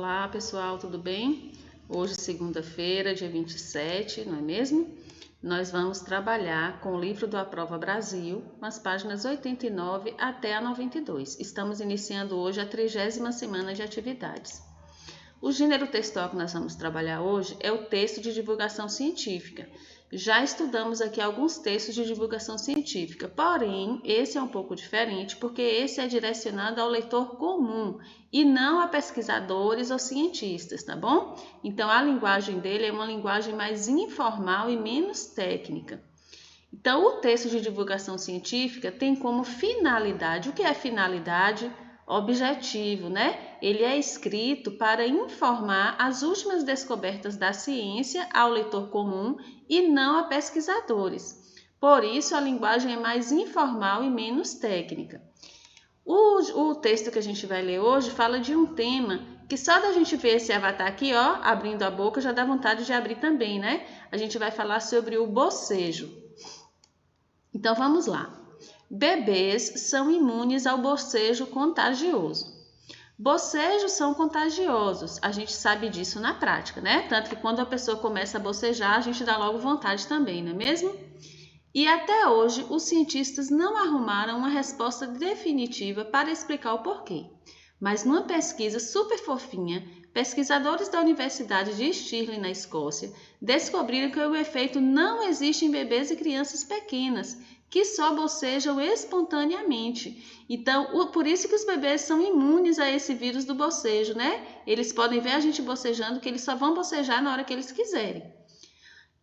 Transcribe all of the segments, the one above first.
Olá pessoal, tudo bem? Hoje, segunda-feira, dia 27, não é mesmo? Nós vamos trabalhar com o livro do Aprova Brasil, nas páginas 89 até a 92. Estamos iniciando hoje a 30ª semana de atividades. O gênero textual que nós vamos trabalhar hoje é o texto de divulgação científica. Já estudamos aqui alguns textos de divulgação científica, porém, esse é um pouco diferente porque esse é direcionado ao leitor comum e não a pesquisadores ou cientistas, tá bom? Então, a linguagem dele é uma linguagem mais informal e menos técnica. Então, o texto de divulgação científica tem como finalidade, o que é finalidade? Objetivo, né? Ele é escrito para informar as últimas descobertas da ciência ao leitor comum e não a pesquisadores. Por isso, a linguagem é mais informal e menos técnica. O texto que a gente vai ler hoje fala de um tema que só da gente ver esse avatar aqui, ó, abrindo a boca, já dá vontade de abrir também, né? A gente vai falar sobre o bocejo. Então, vamos lá. Bebês são imunes ao bocejo contagioso. Bocejos são contagiosos, a gente sabe disso na prática, né? Tanto que quando a pessoa começa a bocejar, a gente dá logo vontade também, não é mesmo? E até hoje, os cientistas não arrumaram uma resposta definitiva para explicar o porquê. Mas numa pesquisa super fofinha, pesquisadores da Universidade de Stirling, na Escócia, descobriram que o efeito não existe em bebês e crianças pequenas, que só bocejam espontaneamente. Então, por isso que os bebês são imunes a esse vírus do bocejo, né? Eles podem ver a gente bocejando, que eles só vão bocejar na hora que eles quiserem.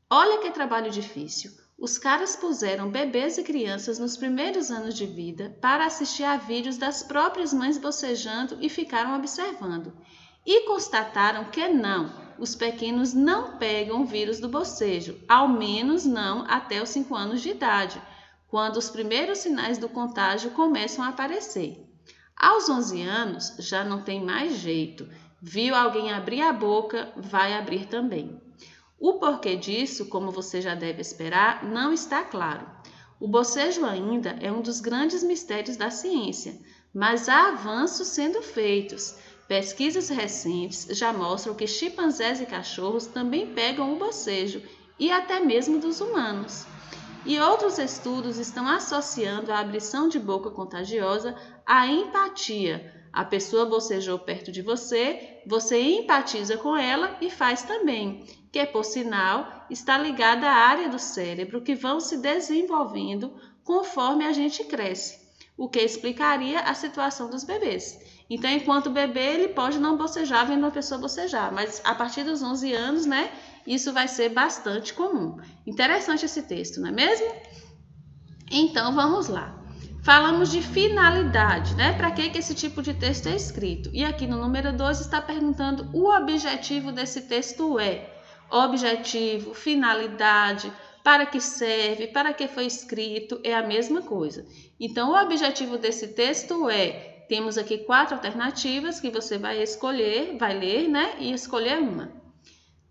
Olha que trabalho difícil. Os caras puseram bebês e crianças nos primeiros anos de vida para assistir a vídeos das próprias mães bocejando e ficaram observando. E constataram que não, os pequenos não pegam o vírus do bocejo, ao menos não até os 5 anos de idade, quando os primeiros sinais do contágio começam a aparecer. Aos 11 anos, já não tem mais jeito. Viu alguém abrir a boca, vai abrir também. O porquê disso, como você já deve esperar, não está claro. O bocejo ainda é um dos grandes mistérios da ciência, mas há avanços sendo feitos. Pesquisas recentes já mostram que chimpanzés e cachorros também pegam o bocejo, e até mesmo dos humanos. E outros estudos estão associando a abrição de boca contagiosa à empatia. A pessoa bocejou perto de você, você empatiza com ela e faz também, que por sinal está ligada à área do cérebro que vão se desenvolvendo conforme a gente cresce, o que explicaria a situação dos bebês. Então, enquanto bebê, ele pode não bocejar vendo uma pessoa bocejar, mas a partir dos 11 anos, né, isso vai ser bastante comum. Interessante esse texto, não é mesmo? Então, vamos lá. Falamos de finalidade, né? Para que esse tipo de texto é escrito? E aqui no número 2 está perguntando o objetivo desse texto é. Objetivo, finalidade, para que serve, para que foi escrito, é a mesma coisa. Então, o objetivo desse texto é, temos aqui 4 alternativas que você vai escolher, vai ler, né? E escolher uma.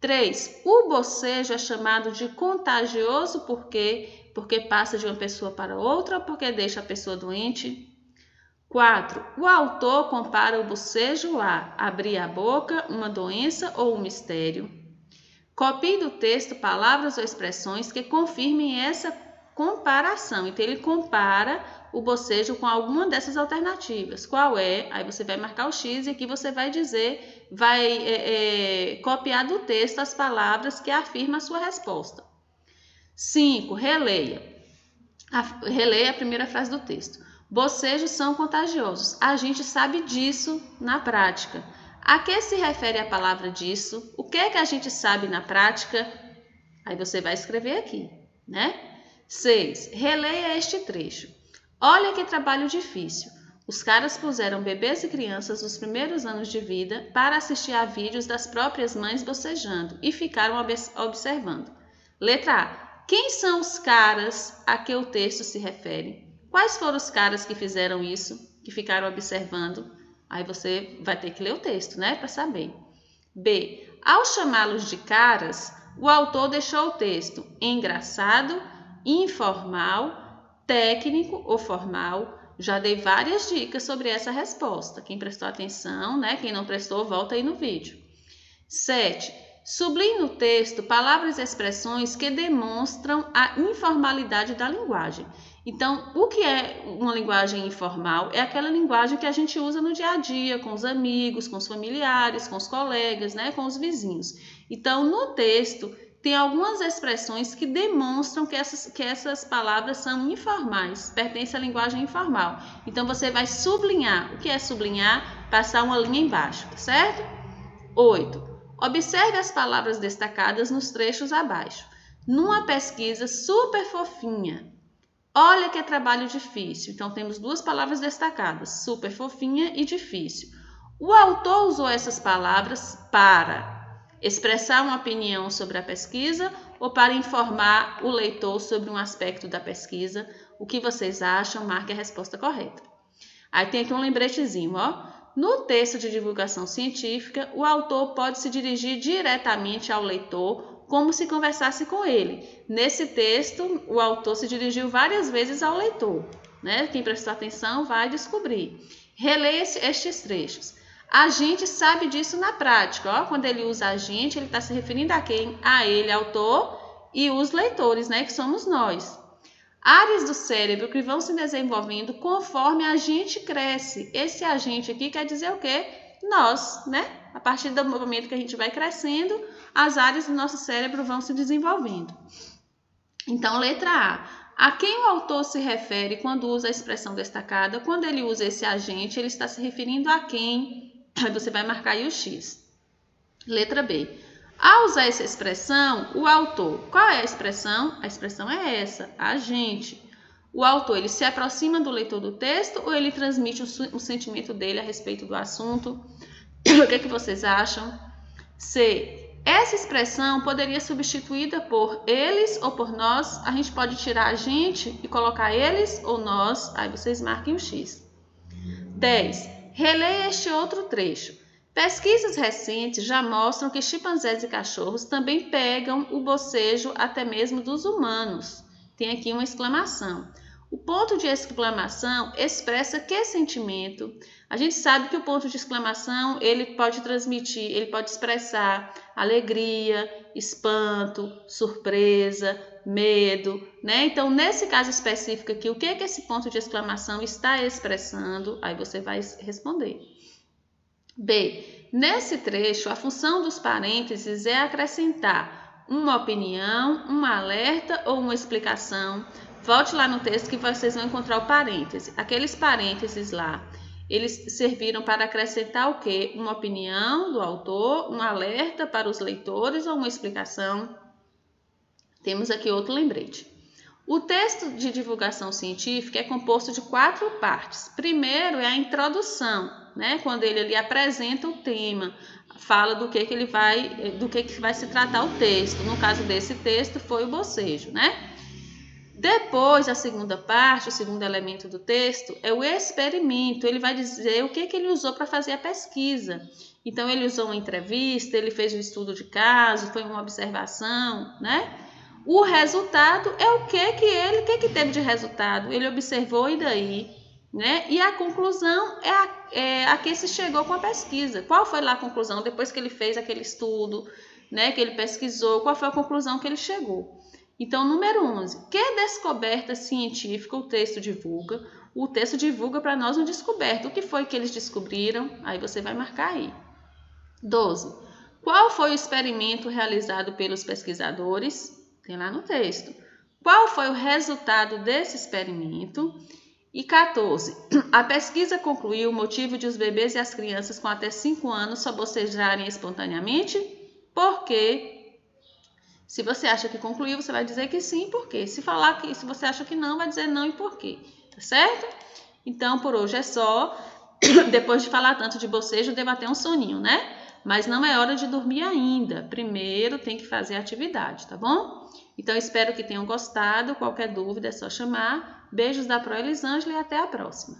3. O bocejo é chamado de contagioso porque passa de uma pessoa para outra ou porque deixa a pessoa doente. 4. O autor compara o bocejo a abrir a boca, uma doença ou um mistério. Copie do texto palavras ou expressões que confirmem essa comparação. Então, ele compara o bocejo com alguma dessas alternativas. Qual é? Aí você vai marcar o X e aqui você vai dizer, vai copiar do texto as palavras que afirmam a sua resposta. 5. Releia. Releia a primeira frase do texto. Bocejos são contagiosos. A gente sabe disso na prática. A que se refere a palavra disso? O que é que a gente sabe na prática? Aí você vai escrever aqui, né? 6. Releia este trecho. Olha que trabalho difícil. Os caras puseram bebês e crianças nos primeiros anos de vida para assistir a vídeos das próprias mães bocejando e ficaram observando. Letra A. Quem são os caras a que o texto se refere? Quais foram os caras que fizeram isso, que ficaram observando? Aí você vai ter que ler o texto, né, para saber. B. Ao chamá-los de caras, o autor deixou o texto engraçado, informal, técnico ou formal, Já dei várias dicas sobre essa resposta. Quem prestou atenção, né? Quem não prestou, volta aí no vídeo. 7. Sublinhe no texto palavras e expressões que demonstram a informalidade da linguagem. Então, o que é uma linguagem informal? É aquela linguagem que a gente usa no dia a dia, com os amigos, com os familiares, com os colegas, né? Com os vizinhos. Então, no texto, tem algumas expressões que demonstram que essas palavras são informais, pertencem à linguagem informal. Então, você vai sublinhar. O que é sublinhar? Passar uma linha embaixo, tá certo? 8. Observe as palavras destacadas nos trechos abaixo. Numa pesquisa super fofinha. Olha que é trabalho difícil. Então, temos duas palavras destacadas, super fofinha e difícil. O autor usou essas palavras para expressar uma opinião sobre a pesquisa ou para informar o leitor sobre um aspecto da pesquisa. O que vocês acham? Marque a resposta correta. Aí tem aqui um lembretezinho, ó. No texto de divulgação científica, o autor pode se dirigir diretamente ao leitor, como se conversasse com ele. Nesse texto, o autor se dirigiu várias vezes ao leitor, né? Quem prestou atenção vai descobrir. Releia estes trechos. A gente sabe disso na prática. Ó, quando ele usa a gente, ele está se referindo a quem? A ele, autor, e os leitores, né? Que somos nós. Áreas do cérebro que vão se desenvolvendo conforme a gente cresce. Esse agente aqui quer dizer o quê? Nós, né? A partir do momento que a gente vai crescendo, as áreas do nosso cérebro vão se desenvolvendo. Então, letra A. A quem o autor se refere quando usa a expressão destacada? Quando ele usa esse agente, ele está se referindo a quem? Aí você vai marcar aí o X. Letra B. Ao usar essa expressão, o autor, qual é a expressão? A expressão é essa, agente. O autor, ele se aproxima do leitor do texto ou ele transmite o sentimento dele a respeito do assunto? O que é que vocês acham? C. Essa expressão poderia ser substituída por eles ou por nós. A gente pode tirar a gente e colocar eles ou nós. Aí vocês marquem o X. 10. Releia este outro trecho. Pesquisas recentes já mostram que chimpanzés e cachorros também pegam o bocejo até mesmo dos humanos. Tem aqui uma exclamação. O ponto de exclamação expressa que sentimento? A gente sabe que o ponto de exclamação ele pode transmitir, ele pode expressar alegria, espanto, surpresa, medo, né? Então, nesse caso específico aqui, o que é que esse ponto de exclamação está expressando? Aí você vai responder. B. Nesse trecho, a função dos parênteses é acrescentar uma opinião, um alerta ou uma explicação. Volte lá no texto que vocês vão encontrar o parêntese. Aqueles parênteses lá, eles serviram para acrescentar o quê? Uma opinião do autor, um alerta para os leitores ou uma explicação. Temos aqui outro lembrete. O texto de divulgação científica é composto de 4 partes. Primeiro é a introdução, né? Quando ele ali apresenta o tema, fala do que vai se tratar o texto. No caso desse texto foi o bocejo, né? Depois, a segunda parte, o segundo elemento do texto é o experimento. Ele vai dizer o que ele usou para fazer a pesquisa. Então, ele usou uma entrevista, ele fez um estudo de caso, foi uma observação, né? O resultado é o que teve de resultado? Ele observou e daí, né? E a conclusão é a que se chegou com a pesquisa. Qual foi lá a conclusão depois que ele fez aquele estudo, né? Que ele pesquisou, qual foi a conclusão que ele chegou? Então, número 11. Que descoberta científica o texto divulga? O texto divulga para nós uma descoberta. O que foi que eles descobriram? Aí você vai marcar aí. 12. Qual foi o experimento realizado pelos pesquisadores? Tem lá no texto. Qual foi o resultado desse experimento? E 14. A pesquisa concluiu o motivo de os bebês e as crianças com até 5 anos só bocejarem espontaneamente? Por quê? Se você acha que concluiu, você vai dizer que sim, por quê? Se você acha que não, vai dizer não e por quê. Tá certo? Então, por hoje é só. Depois de falar tanto de bocejo, devo até um soninho, né? Mas não é hora de dormir ainda. Primeiro tem que fazer a atividade, tá bom? Então, espero que tenham gostado. Qualquer dúvida é só chamar. Beijos da Pro Elisângela e até a próxima.